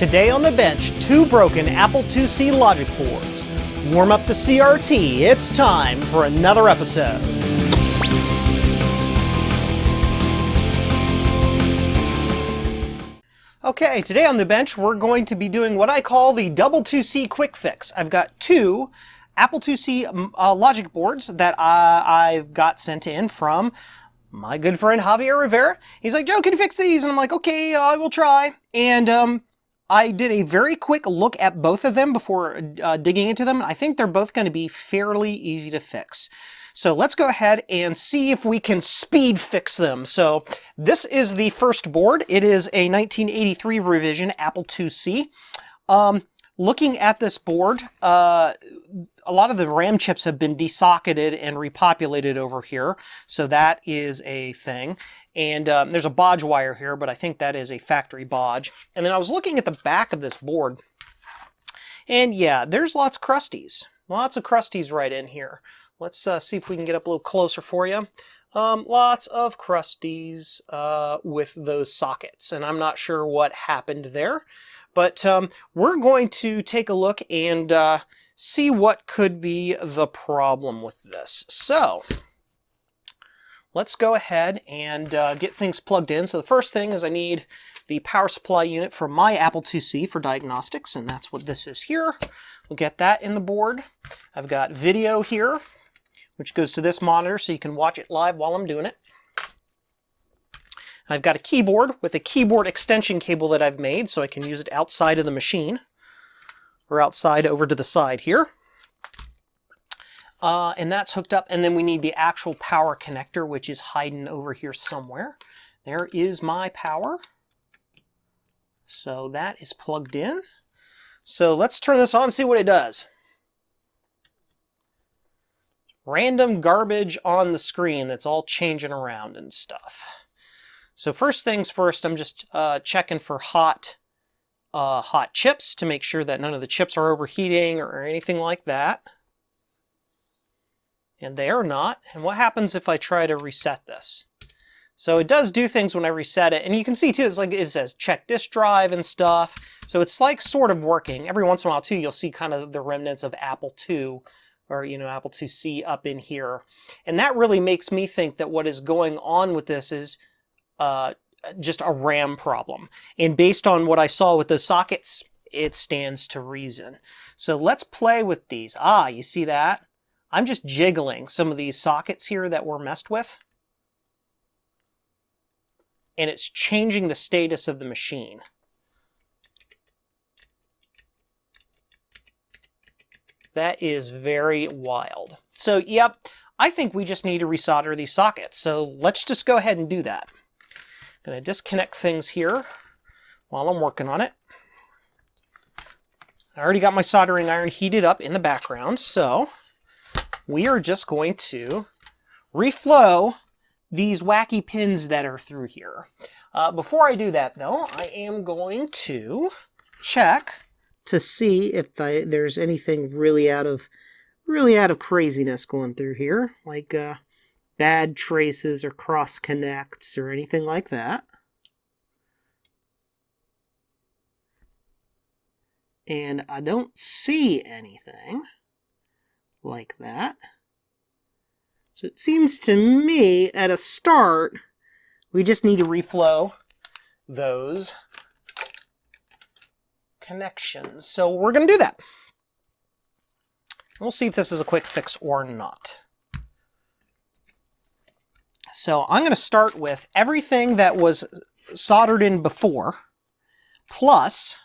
Today on the bench, 2 broken Apple IIc logic boards. Warm up the CRT, it's time for another episode. Okay, today on the bench we're going to be doing what I call the double IIc quick fix. I've got 2 Apple IIc logic boards that I've got sent in from my good friend Javier Rivera. He's like, Joe, can you fix these? And I'm like, okay, I will try. And I did a very quick look at both of them before digging into them. I think they're both going to be fairly easy to fix. So let's go ahead and see if we can speed fix them. So this is the first board. It is a 1983 revision Apple IIc. Looking at this board, a lot of the RAM chips have been desocketed and repopulated over here. So that is a thing. And there's a bodge wire here, but I think that is a factory bodge. And then I was looking at the back of this board. And yeah, there's lots of crusties. Lots of crusties right in here. Let's see if we can get up a little closer for you. Lots of crusties with those sockets. And I'm not sure what happened there. But we're going to take a look and see what could be the problem with this. So let's go ahead and get things plugged in. So the first thing is I need the power supply unit for my Apple IIc for diagnostics, and that's what this is here. We'll get that in the board. I've got video here, which goes to this monitor so you can watch it live while I'm doing it. I've got a keyboard with a keyboard extension cable that I've made so I can use it outside of the machine, or outside over to the side here. And that's hooked up, and then we need the actual power connector, which is hiding over here somewhere. There is my power. So that is plugged in. So let's turn this on and see what it does. Random garbage on the screen that's all changing around and stuff. So first things first, I'm just checking for hot chips to make sure that none of the chips are overheating or anything like that. And they are not. And what happens if I try to reset this? So it does do things when I reset it. And you can see too, it's like it says check disk drive and stuff. So it's like sort of working. Every once in a while too, you'll see kind of the remnants of Apple II or Apple IIc up in here. And that really makes me think that what is going on with this is just a RAM problem. And based on what I saw with those sockets, it stands to reason. So let's play with these. You see that? I'm just jiggling some of these sockets here that were messed with. And it's changing the status of the machine. That is very wild. So, yep, I think we just need to resolder these sockets. So let's just go ahead and do that. I'm going to disconnect things here while I'm working on it. I already got my soldering iron heated up in the background, so we are just going to reflow these wacky pins that are through here. Before I do that, though, I am going to check to see if there's anything really out of craziness going through here, like bad traces or cross connects or anything like that. And I don't see anything like that. So it seems to me at a start we just need to reflow those connections. So we're going to do that. We'll see if this is a quick fix or not. So I'm going to start with everything that was soldered in before, plus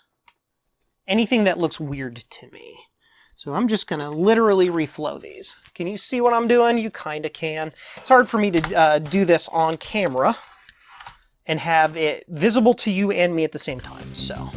anything that looks weird to me. So I'm just going to literally reflow these. Can you see what I'm doing? You kind of can. It's hard for me to do this on camera and have it visible to you and me at the same time. So.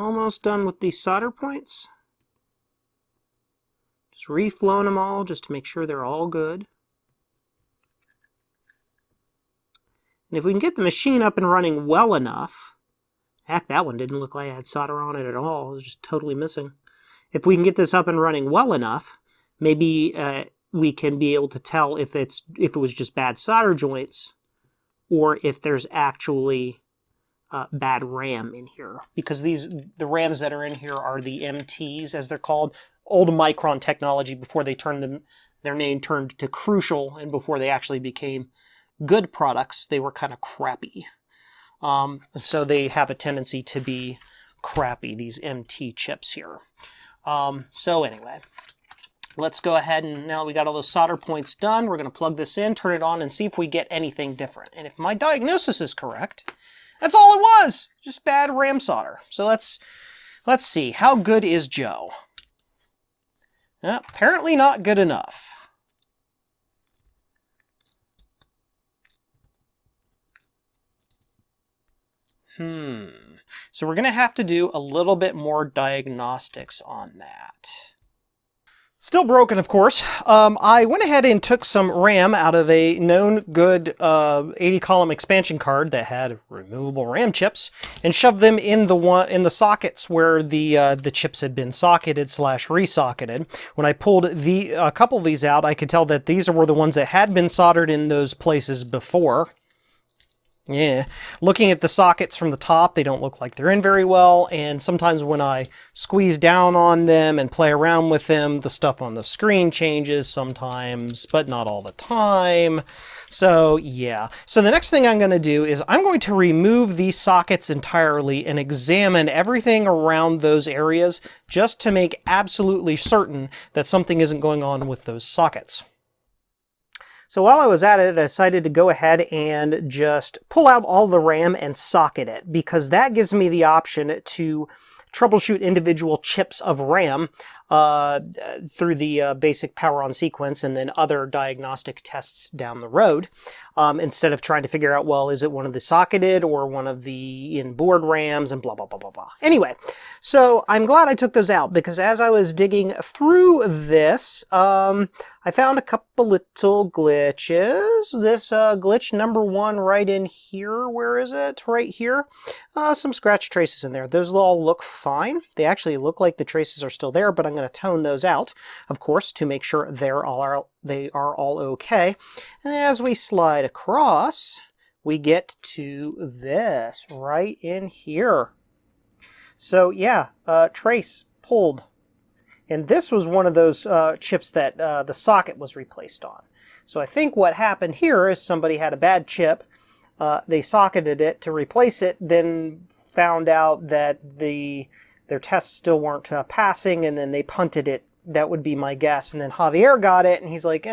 almost done with these solder points. Just reflowing them all just to make sure they're all good. And if we can get the machine up and running well enough, heck, that one didn't look like it had solder on it at all. It was just totally missing. If we can get this up and running well enough, maybe we can be able to tell if it was just bad solder joints or if there's actually bad RAM in here. Because the RAMs that are in here are the MTs, as they're called. Old Micron technology before they turned their name turned to Crucial, and before they actually became good products, they were kind of crappy. So they have a tendency to be crappy, these MT chips here. So anyway, let's go ahead and now we got all those solder points done, we're going to plug this in, turn it on, and see if we get anything different. And if my diagnosis is correct, that's all it was! Just bad RAM solder. So let's see, how good is Joe? Apparently not good enough. So we're going to have to do a little bit more diagnostics on that. Still broken, of course. I went ahead and took some RAM out of a known good 80-column expansion card that had removable RAM chips and shoved them in the sockets where the chips had been socketed / resocketed. When I pulled a couple of these out, I could tell that these were the ones that had been soldered in those places before. Yeah, looking at the sockets from the top, they don't look like they're in very well, and sometimes when I squeeze down on them and play around with them, the stuff on the screen changes sometimes, but not all the time. So yeah, so the next thing I'm going to do is I'm going to remove these sockets entirely and examine everything around those areas just to make absolutely certain that something isn't going on with those sockets. So while I was at it, I decided to go ahead and just pull out all the RAM and socket it, because that gives me the option to troubleshoot individual chips of RAM through the basic power on sequence and then other diagnostic tests down the road, instead of trying to figure out, well, is it one of the socketed or one of the in-board RAMs and blah, blah, blah, blah, blah. Anyway, so I'm glad I took those out, because as I was digging through this, I found a couple little glitches. This glitch number 1 right in here, where is it? Right here. Some scratch traces in there. Those all look fine. They actually look like the traces are still there, but I'm going to tone those out, of course, to make sure they are all okay. And as we slide across, we get to this right in here. So yeah, trace pulled. And this was one of those chips that the socket was replaced on. So I think what happened here is somebody had a bad chip, they socketed it to replace it, then found out that their tests still weren't passing, and then they punted it. That would be my guess. And then Javier got it, and he's like,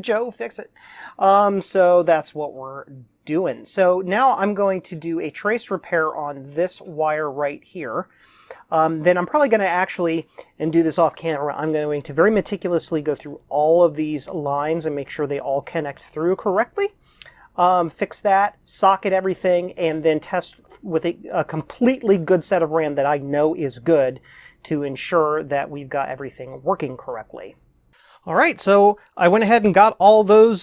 Joe, fix it. So that's what we're doing. So now I'm going to do a trace repair on this wire right here. Then I'm probably going to actually, and do this off camera, I'm going to very meticulously go through all of these lines and make sure they all connect through correctly. Fix that, socket everything, and then test with a completely good set of RAM that I know is good to ensure that we've got everything working correctly. All right, so I went ahead and got all those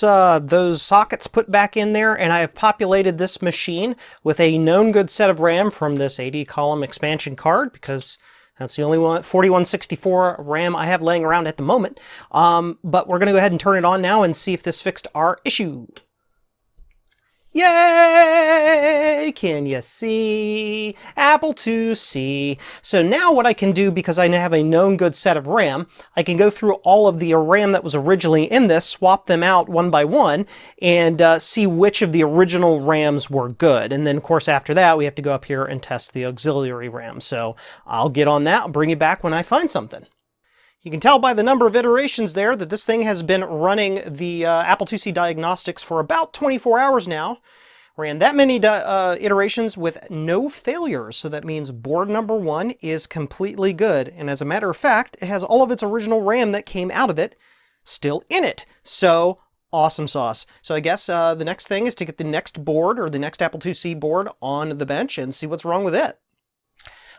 sockets put back in there, and I have populated this machine with a known good set of RAM from this 80-column expansion card, because that's the only 4164 RAM I have laying around at the moment. But we're going to go ahead and turn it on now and see if this fixed our issue. Yay! Can you see? Apple IIc. So now what I can do, because I now have a known good set of RAM, I can go through all of the RAM that was originally in this, swap them out one by one, and see which of the original RAMs were good. And then, of course, after that, we have to go up here and test the auxiliary RAM. So I'll get on that. I'll bring you back when I find something. You can tell by the number of iterations there that this thing has been running the Apple IIc diagnostics for about 24 hours now. Ran that many iterations with no failures, so that means board number 1 is completely good. And as a matter of fact, it has all of its original RAM that came out of it still in it. So awesome sauce. So I guess the next thing is to get the next board, or the next Apple IIc board, on the bench and see what's wrong with it.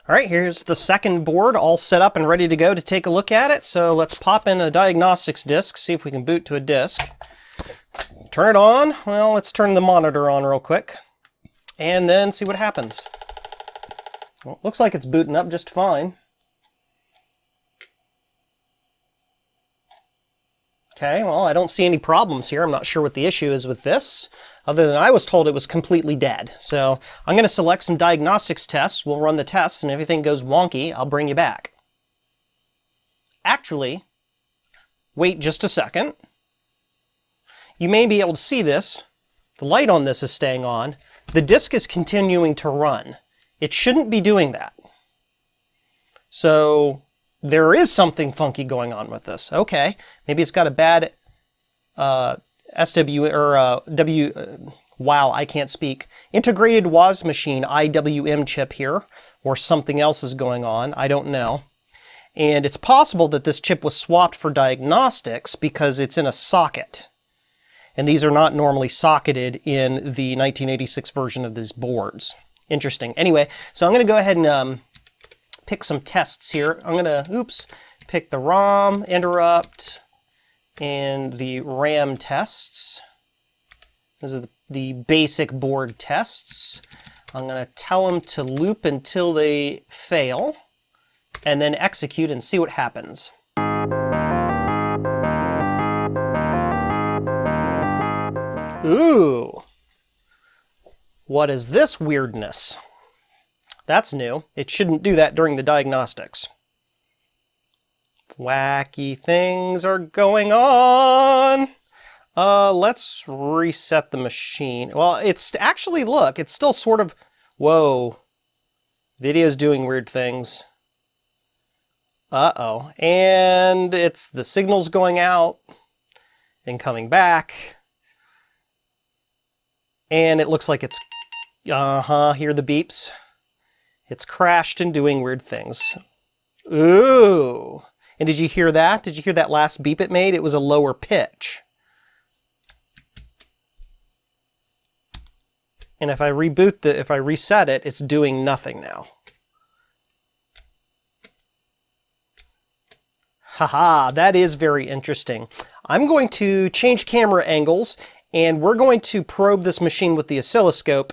All right, here's the second board all set up and ready to go to take a look at it. So let's pop in the diagnostics disc, see if we can boot to a disk. Turn it on. Well, let's turn the monitor on real quick and then see what happens. Well, it looks like it's booting up just fine. Okay, well, I don't see any problems here. I'm not sure what the issue is with this, other than I was told it was completely dead. So I'm going to select some diagnostics tests. We'll run the tests, and if everything goes wonky, I'll bring you back. Actually, wait just a second. You may be able to see this. The light on this is staying on. The disk is continuing to run. It shouldn't be doing that. So there is something funky going on with this. Okay, maybe it's got a bad wow, I can't speak. Integrated WAS machine IWM chip here, or something else is going on. I don't know. And it's possible that this chip was swapped for diagnostics because it's in a socket. And these are not normally socketed in the 1986 version of these boards. Interesting. Anyway, so I'm going to go ahead and pick some tests here. I'm going to, pick the ROM interrupt and the RAM tests. Those are the basic board tests. I'm going to tell them to loop until they fail and then execute and see what happens. Ooh, what is this weirdness? That's new. It shouldn't do that during the diagnostics. Wacky things are going on. Let's reset the machine. Well, it's actually, look, it's still sort of, whoa, video's doing weird things. Uh-oh, and it's the signal's going out and coming back. And it looks like it's, hear the beeps. It's crashed and doing weird things. Ooh. And did you hear that? Did you hear that last beep it made? It was a lower pitch. And if I if I reset it, it's doing nothing now. Haha, that is very interesting. I'm going to change camera angles, and we're going to probe this machine with the oscilloscope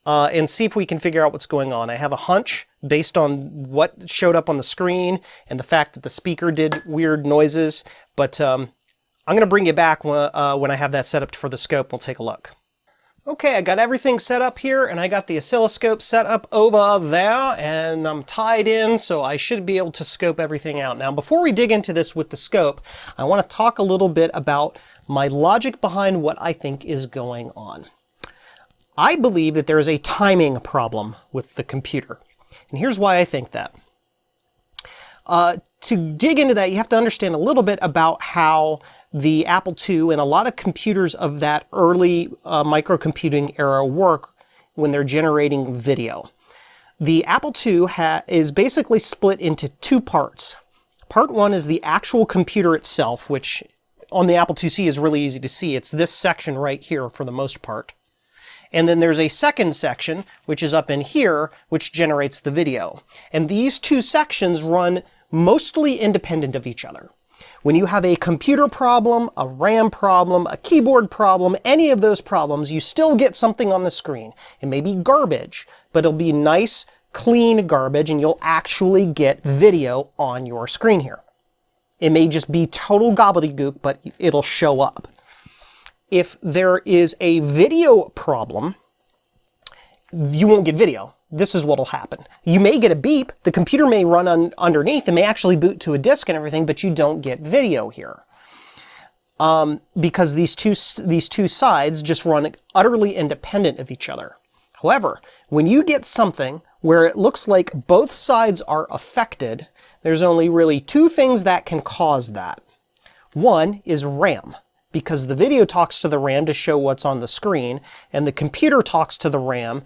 and see if we can figure out what's going on. I have a hunch based on what showed up on the screen and the fact that the speaker did weird noises, but I'm going to bring you back when I have that set up for the scope. We'll take a look. Okay, I got everything set up here, and I got the oscilloscope set up over there, and I'm tied in, so I should be able to scope everything out. Now, before we dig into this with the scope, I want to talk a little bit about my logic behind what I think is going on. I believe that there is a timing problem with the computer, and here's why I think that. To dig into that, you have to understand a little bit about how the Apple II and a lot of computers of that early microcomputing era work when they're generating video. The Apple II is basically split into two parts. Part one is the actual computer itself, which on the Apple IIc is really easy to see. It's this section right here for the most part. And then there's a second section, which is up in here, which generates the video. And these two sections run mostly independent of each other. When you have a computer problem, a RAM problem, a keyboard problem, any of those problems, you still get something on the screen. It may be garbage, but it'll be nice, clean garbage, and you'll actually get video on your screen here. It may just be total gobbledygook, but it'll show up. If there is a video problem, you won't get video. This is what will happen. You may get a beep, the computer may run underneath, it may actually boot to a disk and everything, but you don't get video here. Because these two sides just run utterly independent of each other. However, when you get something where it looks like both sides are affected, there's only really two things that can cause that. One is RAM, because the video talks to the RAM to show what's on the screen, and the computer talks to the RAM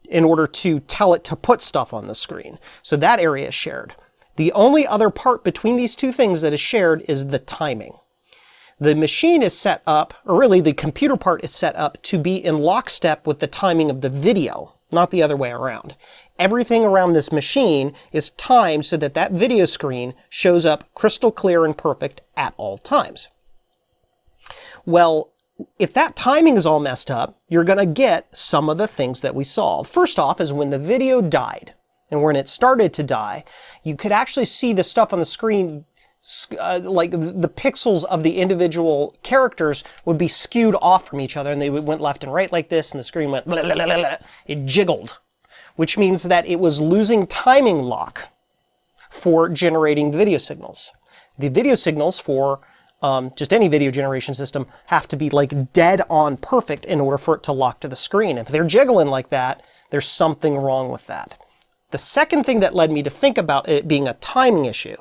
in order to tell it to put stuff on the screen. So that area is shared. The only other part between these two things that is shared is the timing. The machine is set up, or really the computer part is set up to be in lockstep with the timing of the video. not the other way around. Everything around this machine is timed so that that video screen shows up crystal clear and perfect at all times. Well, if that timing is all messed up, you're going to get some of the things that we saw. First off is when the video died, and when it started to die, you could actually see the stuff on the screen, like the pixels of the individual characters would be skewed off from each other, and they went left and right like this, and the screen went blah, blah, blah, blah, blah. It jiggled, which means that it was losing timing lock for generating video signals. The video signals for just any video generation system have to be like dead on perfect in order for it to lock to the screen. If they're jiggling like that, there's something wrong with that. The second thing that led me to think about it being a timing issue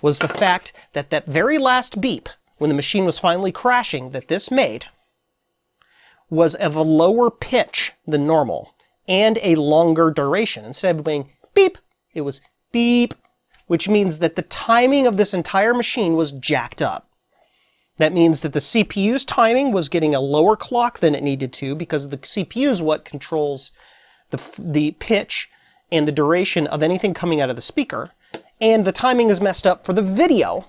was the fact that that very last beep, when the machine was finally crashing, that this made was of a lower pitch than normal and a longer duration. Instead of being beep, it was beep, which means that the timing of this entire machine was jacked up. That means that the CPU's timing was getting a lower clock than it needed to, because the CPU is what controls the pitch and the duration of anything coming out of the speaker. And the timing is messed up for the video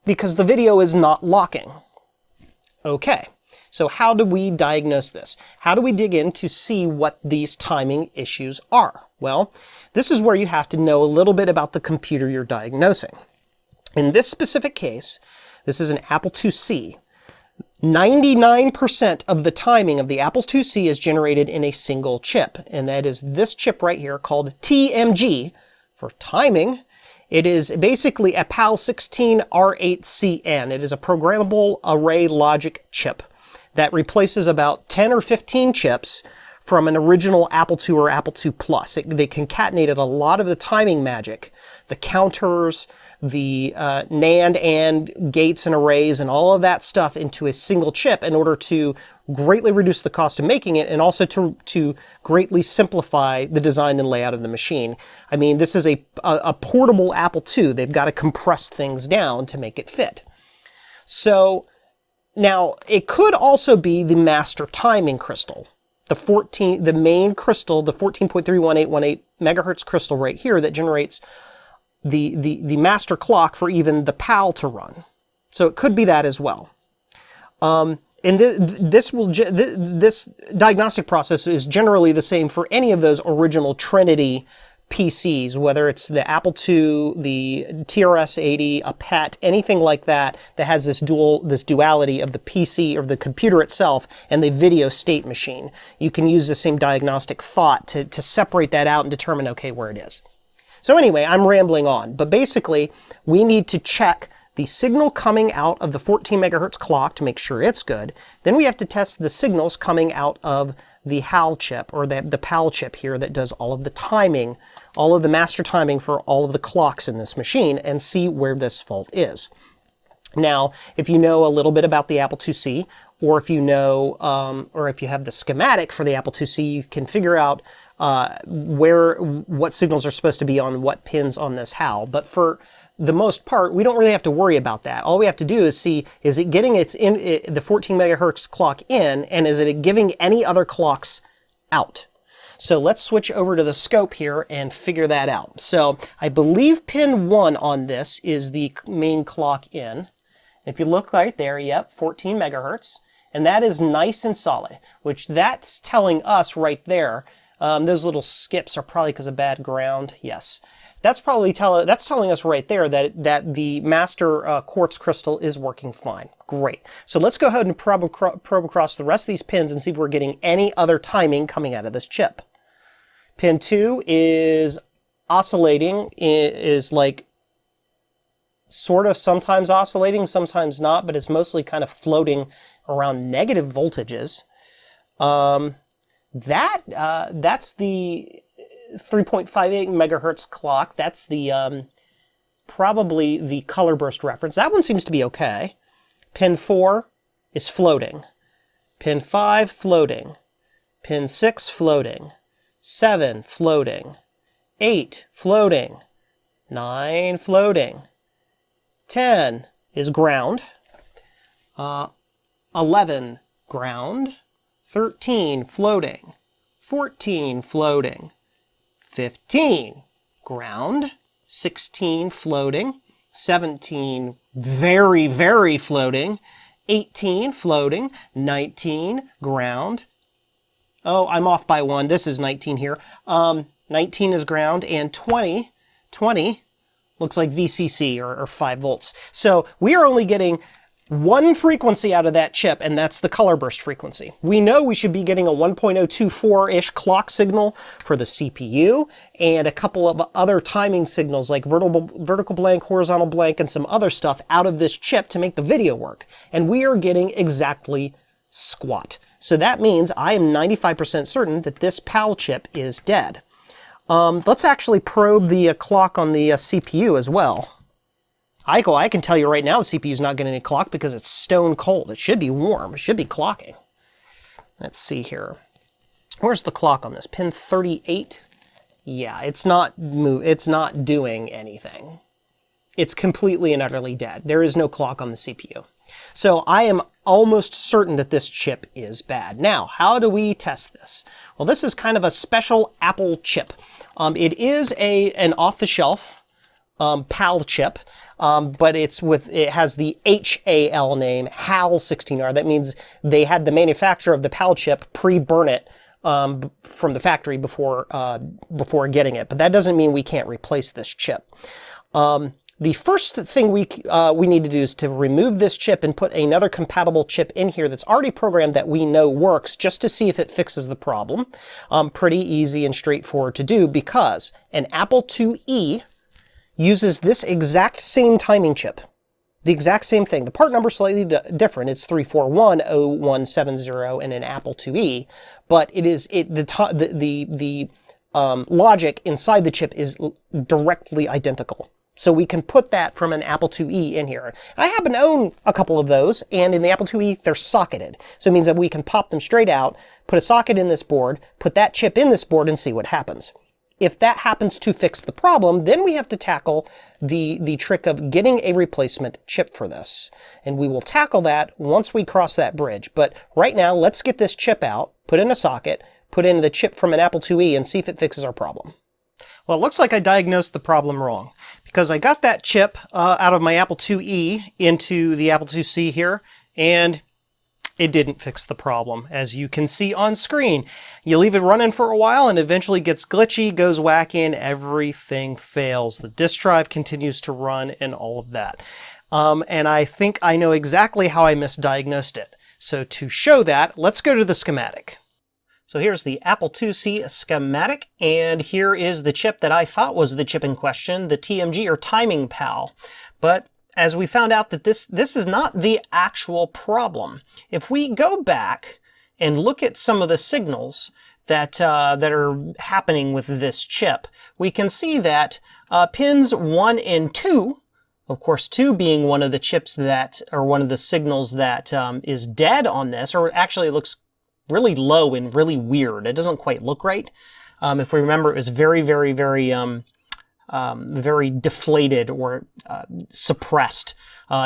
because the video is not locking. Okay, so how do we diagnose this? How do we dig in to see what these timing issues are? Well, this is where you have to know a little bit about the computer you're diagnosing. In this specific case, this is an Apple IIc. 99% of the timing of the Apple IIc is generated in a single chip, and that is this chip right here called TMG for timing. It is basically a PAL 16 R8CN. It is a programmable array logic chip that replaces about 10 or 15 chips from an original Apple II or Apple II Plus. They concatenated a lot of the timing magic, the counters, the NAND and gates and arrays and all of that stuff into a single chip in order to greatly reduce the cost of making it and also to greatly simplify the design and layout of the machine. I mean, this is a portable Apple II. They've got to compress things down to make it fit. So now it could also be the master timing crystal. The main crystal, the 14.31818 megahertz crystal right here that generates the master clock for even the PAL to run. So it could be that as well. And this diagnostic process is generally the same for any of those original Trinity PCs, whether it's the Apple II, the TRS-80, a PET, anything like that that has this duality of the PC or the computer itself and the video state machine. You can use the same diagnostic thought to separate that out and determine, okay, where it is. So anyway, I'm rambling on, but basically we need to check the signal coming out of the 14 megahertz clock to make sure it's good. Then we have to test the signals coming out of the HAL chip, or the PAL chip here that does all of the timing, all of the master timing for all of the clocks in this machine, and see where this fault is. Now, if you know a little bit about the Apple IIc, or if you know, or if you have the schematic for the Apple IIc, you can figure out what signals are supposed to be on what pins on this HAL. But for the most part, we don't really have to worry about that. All we have to do is see, is it getting the 14 megahertz clock in, and is it giving any other clocks out? So let's switch over to the scope here and figure that out. So I believe pin 1 on this is the main clock in. If you look right there, yep, 14 megahertz. And that is nice and solid, which that's telling us right there. Those little skips are probably because of bad ground. Yes. That's probably telling us right there that the master quartz crystal is working fine. Great. So let's go ahead and probe across the rest of these pins and see if we're getting any other timing coming out of this chip. Pin 2 is oscillating, is like sort of sometimes oscillating, sometimes not, but it's mostly kind of floating around negative voltages. That's the 3.58 megahertz clock. That's the probably the color burst reference. That one seems to be okay. Pin 4 is floating. Pin 5 floating. Pin 6 floating. 7 floating. 8 floating. 9 floating. 10 is ground. 11 ground. 13 floating. 14, floating. 15, ground. 16, floating. 17, very, very floating. 18, floating. 19, ground. Oh, I'm off by 1. This is 19 here. 19 is ground, and 20 looks like VCC, or 5 volts. So we are only getting one frequency out of that chip, and that's the color burst frequency. We know we should be getting a 1.024-ish clock signal for the CPU, and a couple of other timing signals like vertical blank, horizontal blank, and some other stuff out of this chip to make the video work. And we are getting exactly squat. So that means I am 95% certain that this PAL chip is dead. Let's actually probe the clock on the CPU as well. I can tell you right now the CPU is not getting any clock because it's stone cold. It should be warm. It should be clocking. Let's see here. Where's the clock on this? Pin 38? Yeah, it's not doing anything. It's completely and utterly dead. There is no clock on the CPU. So I am almost certain that this chip is bad. Now, how do we test this? Well, this is kind of a special Apple chip. It is an off-the-shelf PAL chip, but it has the HAL name, HAL 16R. That means they had the manufacturer of the PAL chip pre-burn it from the factory before getting it. But that doesn't mean we can't replace this chip. The first thing we need to do is to remove this chip and put another compatible chip in here that's already programmed that we know works, just to see if it fixes the problem. Pretty easy and straightforward to do, because an Apple IIe uses this exact same timing chip. The exact same thing. The part number is slightly different. It's 3410170 in an Apple IIe, but the logic inside the chip is directly identical. So we can put that from an Apple IIe in here. I happen to own a couple of those, and in the Apple IIe, they're socketed. So it means that we can pop them straight out, put a socket in this board, put that chip in this board, and see what happens. If that happens to fix the problem, then we have to tackle the trick of getting a replacement chip for this. And we will tackle that once we cross that bridge. But right now, let's get this chip out, put in a socket, put in the chip from an Apple IIe, and see if it fixes our problem. Well, it looks like I diagnosed the problem wrong, because I got that chip out of my Apple IIe into the Apple IIc here, and it didn't fix the problem, as you can see on screen. You leave it running for a while and eventually gets glitchy, goes wacky, and everything fails. The disk drive continues to run and all of that. And I think I know exactly how I misdiagnosed it. So to show that, let's go to the schematic. So here's the Apple IIc schematic, and here is the chip that I thought was the chip in question, the TMG, or timing PAL. But as we found out that this is not the actual problem. If we go back and look at some of the signals that are happening with this chip, we can see that pins 1 and 2, of course 2 being one of the chips that, or one of the signals that is dead on this, or actually it looks really low and really weird. It doesn't quite look right. If we remember, it was very, very, very, very deflated or suppressed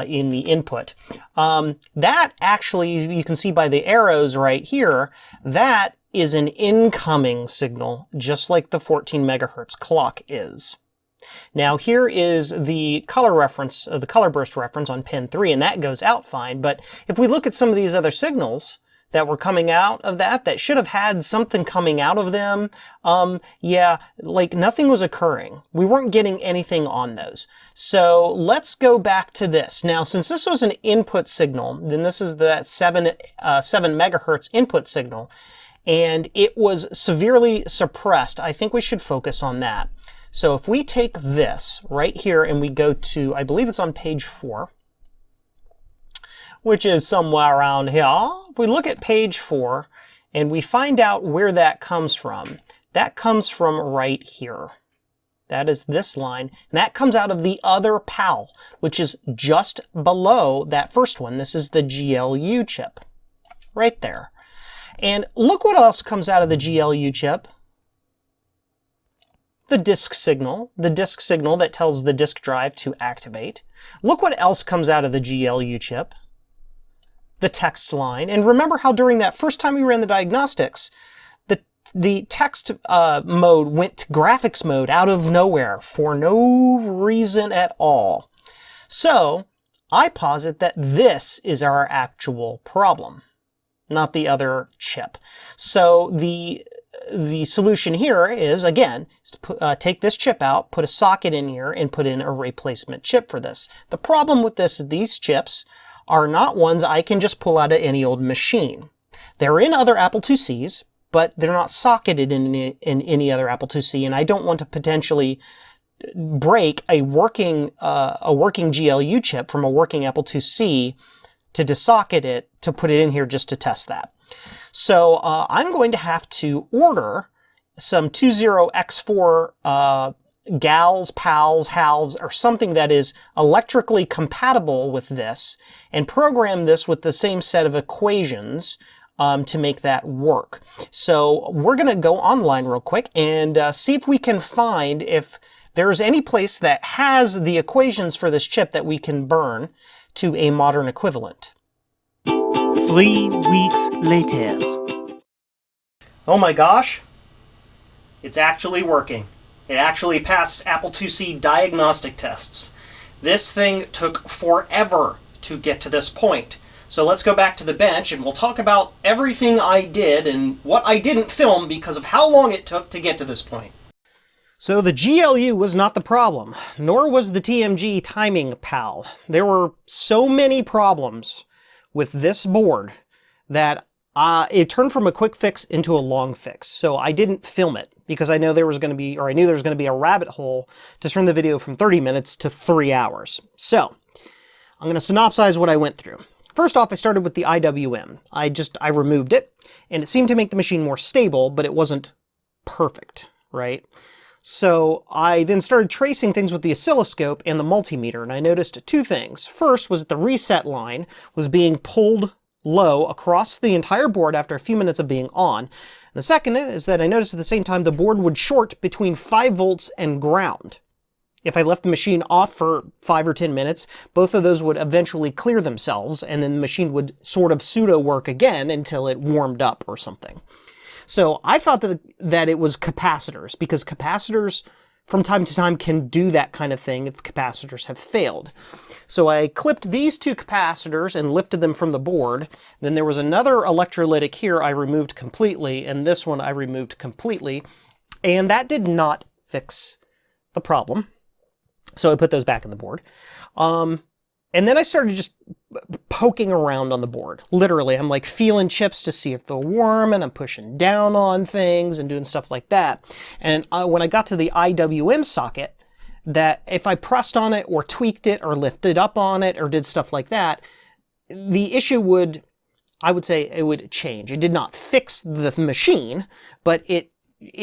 in the input. That actually, you can see by the arrows right here, that is an incoming signal, just like the 14 megahertz clock is. Now here is the color reference, the color burst reference on pin 3, and that goes out fine. But if we look at some of these other signals that were coming out of that should have had something coming out of them. Yeah, like nothing was occurring. We weren't getting anything on those. So let's go back to this. Now, since this was an input signal, then this is that 7 megahertz input signal, and it was severely suppressed. I think we should focus on that. So if we take this right here and we go to, I believe it's on page 4, which is somewhere around here. If we look at page 4 and we find out where that comes from, that comes from right here. That is this line, and that comes out of the other PAL, which is just below that first one. This is the GLU chip, right there. And look what else comes out of the GLU chip. The disk signal that tells the disk drive to activate. Look what else comes out of the GLU chip. The text line. And remember how during that first time we ran the diagnostics, the the text mode went to graphics mode out of nowhere for no reason at all. So I posit that this is our actual problem, not the other chip. So the solution here is, again, to take this chip out, put a socket in here, and put in a replacement chip for this. The problem with this is these chips are not ones I can just pull out of any old machine. They're in other Apple IIcs, but they're not socketed in any other Apple IIc, and I don't want to potentially break a working GLU chip from a working Apple IIc to desocket it to put it in here just to test that. So I'm going to have to order some 20X4 GALs, PALs, HALs, or something that is electrically compatible with this, and program this with the same set of equations to make that work. So we're going to go online real quick and see if we can find if there's any place that has the equations for this chip that we can burn to a modern equivalent. 3 weeks later. Oh my gosh, it's actually working. It actually passed Apple IIc diagnostic tests. This thing took forever to get to this point. So let's go back to the bench and we'll talk about everything I did and what I didn't film because of how long it took to get to this point. So the GLU was not the problem, nor was the TMG timing PAL. There were so many problems with this board that it turned from a quick fix into a long fix. So I didn't film it because I know there was going to be, or I knew there was going to be a rabbit hole to turn the video from 30 minutes to 3 hours. So I'm going to synopsize what I went through. First off, I started with the IWM. I removed it, and it seemed to make the machine more stable, but it wasn't perfect, right? So I then started tracing things with the oscilloscope and the multimeter, and I noticed two things. First was that the reset line was being pulled low across the entire board after a few minutes of being on. And the second is that I noticed at the same time the board would short between 5 volts and ground. If I left the machine off for 5 or 10 minutes, both of those would eventually clear themselves, and then the machine would sort of pseudo work again until it warmed up or something. So I thought that it was capacitors, because capacitors from time to time can do that kind of thing if capacitors have failed. So I clipped these two capacitors and lifted them from the board. Then there was another electrolytic here I removed completely, and this one I removed completely, and that did not fix the problem. So I put those back in the board. And then I started just poking around on the board. Literally, I'm like feeling chips to see if they're warm, and I'm pushing down on things and doing stuff like that. And when I got to the IWM socket, that if I pressed on it or tweaked it or lifted up on it or did stuff like that, the issue would, I would say it would change. It did not fix the machine, but it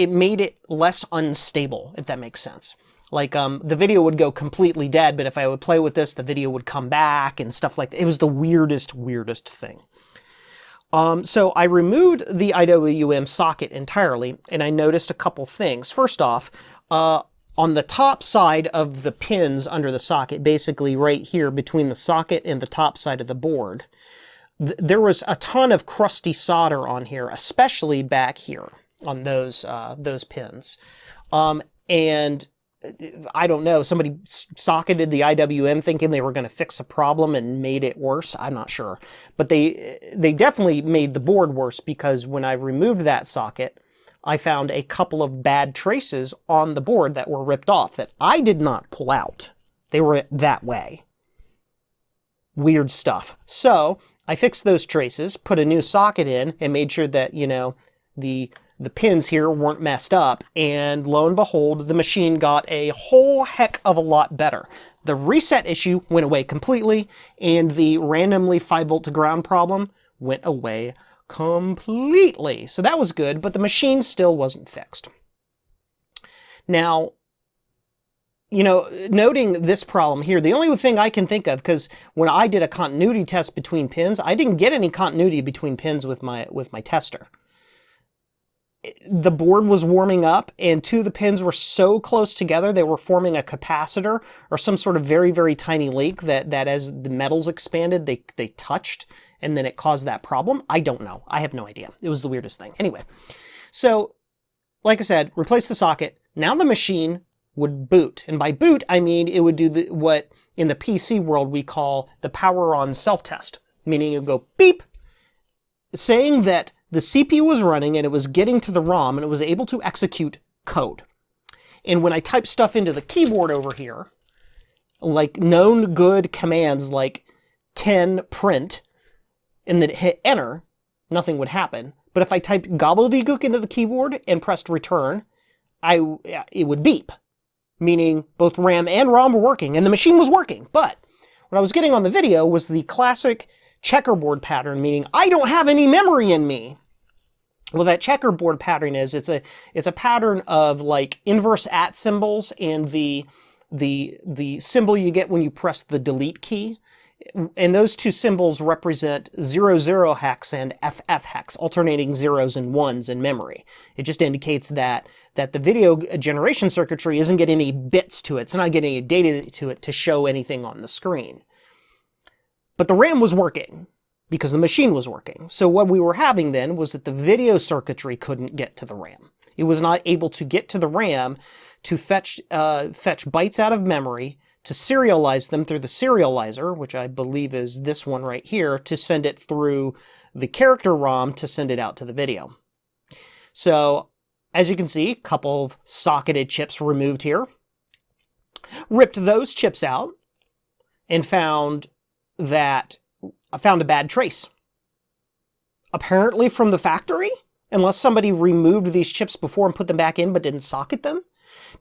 made it less unstable, if that makes sense. Like, the video would go completely dead, but if I would play with this, the video would come back and stuff like that. It was the weirdest thing. So I removed the IWM socket entirely, and I noticed a couple things. First off, on the top side of the pins under the socket, basically right here between the socket and the top side of the board, there was a ton of crusty solder on here, especially back here on those pins. And I don't know, somebody socketed the IWM thinking they were going to fix a problem and made it worse. I'm not sure. But they definitely made the board worse, because when I removed that socket, I found a couple of bad traces on the board that were ripped off that I did not pull out. They were that way. Weird stuff. So I fixed those traces, put a new socket in, and made sure that, you know, the pins here weren't messed up, and lo and behold, the machine got a whole heck of a lot better. The reset issue went away completely, and the randomly 5 volt to ground problem went away completely. So that was good, but the machine still wasn't fixed. Now, you know, noting this problem here, the only thing I can think of, because when I did a continuity test between pins, I didn't get any continuity between pins with my tester. The board was warming up, and two of the pins were so close together they were forming a capacitor or some sort of very, very tiny leak that as the metals expanded, they touched, and then it caused that problem. I don't know. I have no idea. It was the weirdest thing. Anyway, so like I said, replace the socket. Now the machine would boot. And by boot, I mean it would do what in the PC world we call the power on self-test. Meaning it would go beep, saying that the CPU was running and it was getting to the ROM and it was able to execute code. And when I type stuff into the keyboard over here, like known good commands like 10 print, and then hit enter, nothing would happen. But if I typed gobbledygook into the keyboard and pressed return, it would beep, meaning both RAM and ROM were working, and the machine was working. But what I was getting on the video was the classic checkerboard pattern, meaning I don't have any memory in me. Well, that checkerboard pattern is it's a pattern of like inverse at symbols and the symbol you get when you press the delete key. And those two symbols represent 00 hex and FF hex, alternating zeros and ones in memory. It just indicates that the video generation circuitry isn't getting any bits to it. It's not getting any data to it to show anything on the screen. But the RAM was working because the machine was working. So what we were having then was that the video circuitry couldn't get to the RAM. It was not able to get to the RAM to fetch bytes out of memory, to serialize them through the serializer, which I believe is this one right here, to send it through the character ROM to send it out to the video. So, as you can see, a couple of socketed chips removed here. Ripped those chips out and found a bad trace. Apparently from the factory, unless somebody removed these chips before and put them back in but didn't socket them,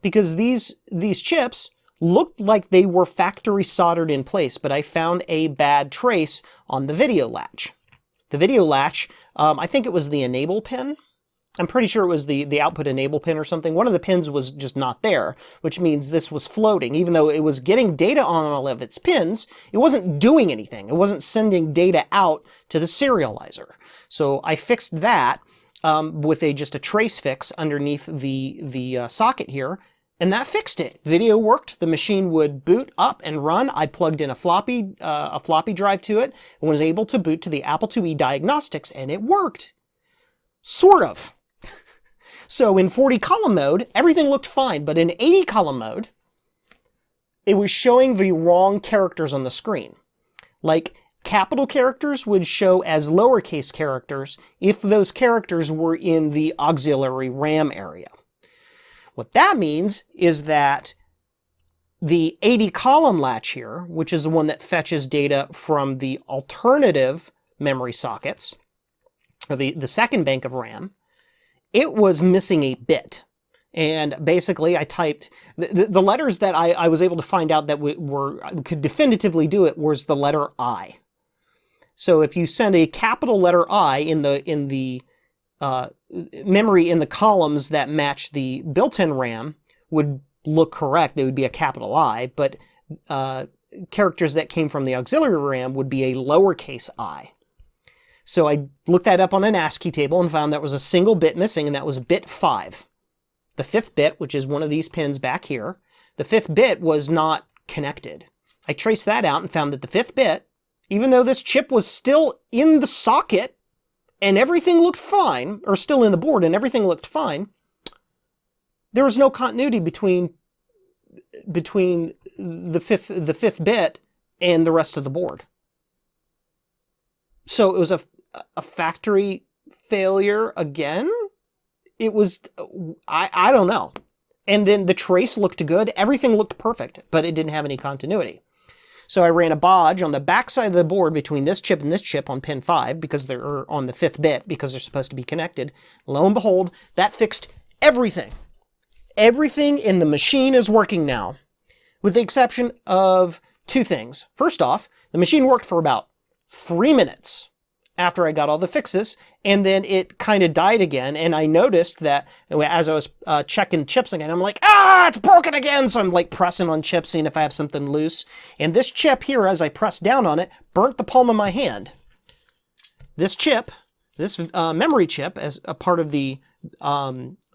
because these chips looked like they were factory soldered in place, but I found a bad trace on the video latch. The video latch, I think it was the enable pin. I'm pretty sure it was the output enable pin or something. One of the pins was just not there, which means this was floating. Even though it was getting data on all of its pins, it wasn't doing anything. It wasn't sending data out to the serializer. So I fixed that with just a trace fix underneath the socket here, and that fixed it. Video worked. The machine would boot up and run. I plugged in a floppy drive to it and was able to boot to the Apple IIe diagnostics, and it worked. Sort of. So in 40 column mode, everything looked fine, but in 80 column mode, it was showing the wrong characters on the screen. Like, capital characters would show as lowercase characters if those characters were in the auxiliary RAM area. What that means is that the 80 column latch here, which is the one that fetches data from the alternative memory sockets, or the second bank of RAM, it was missing a bit. And basically I typed, the letters that I was able to find out that could definitively do it was the letter I. So if you send a capital letter I in the memory in the columns that match the built-in RAM would look correct. They would be a capital I, but characters that came from the auxiliary RAM would be a lowercase I. So I looked that up on an ASCII table and found that was a single bit missing, and that was bit 5. The 5th bit, which is one of these pins back here, the 5th bit was not connected. I traced that out and found that the 5th bit, even though this chip was still in the socket, and everything looked fine, or still in the board and everything looked fine, there was no continuity between the fifth bit and the rest of the board. So it was a factory failure again? It was, I don't know. And then the trace looked good, everything looked perfect, but it didn't have any continuity. So I ran a bodge on the back side of the board between this chip and this chip on pin 5 because they're on the 5th bit because they're supposed to be connected. Lo and behold, that fixed everything. Everything in the machine is working now, with the exception of 2 things. First off, the machine worked for about 3 minutes after I got all the fixes, and then it kind of died again, and I noticed that as I was checking chips again, I'm like, it's broken again! So I'm like pressing on chips, seeing if I have something loose. And this chip here, as I pressed down on it, burnt the palm of my hand. This chip, this memory chip, as a part of the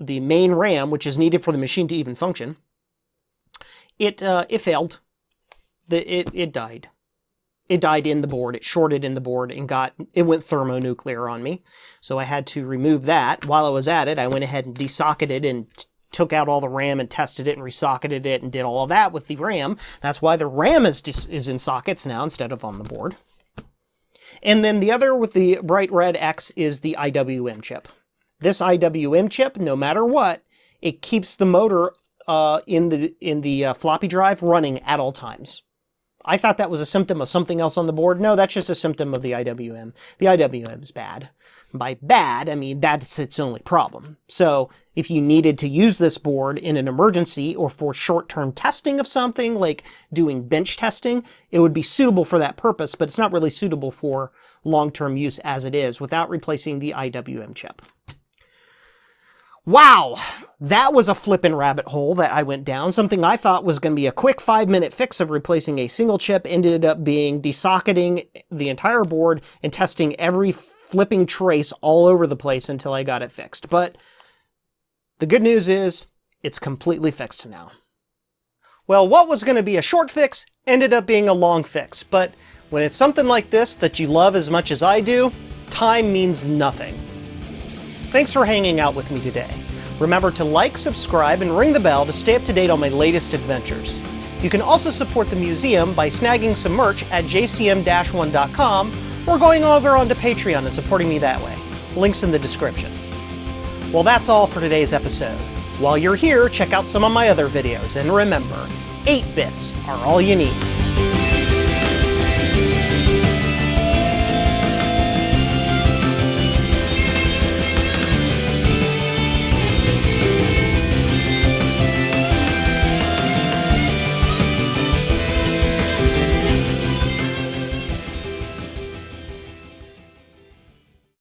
main RAM, which is needed for the machine to even function, it failed. It died. it died in the board, it shorted in the board, and it went thermonuclear on me. So I had to remove that. While I was at it, I went ahead and desocketed and took out all the RAM and tested it and resocketed it and did all of that with the RAM. That's why the RAM is in sockets now instead of on the board. And then the other with the bright red X is the IWM chip. This IWM chip, no matter what, it keeps the motor in the floppy drive running at all times. I thought that was a symptom of something else on the board. No, that's just a symptom of the IWM. The IWM is bad. By bad, I mean that's its only problem. So if you needed to use this board in an emergency or for short-term testing of something, like doing bench testing, it would be suitable for that purpose, but it's not really suitable for long-term use as it is without replacing the IWM chip. Wow, that was a flippin' rabbit hole that I went down. Something I thought was going to be a quick 5-minute fix of replacing a single chip ended up being desocketing the entire board and testing every flipping trace all over the place until I got it fixed. But the good news is it's completely fixed now. Well, what was going to be a short fix ended up being a long fix. But when it's something like this that you love as much as I do, time means nothing. Thanks for hanging out with me today. Remember to like, subscribe, and ring the bell to stay up to date on my latest adventures. You can also support the museum by snagging some merch at jcm-1.com or going over onto Patreon and supporting me that way. Links in the description. Well, that's all for today's episode. While you're here, check out some of my other videos, and remember, 8 bits are all you need.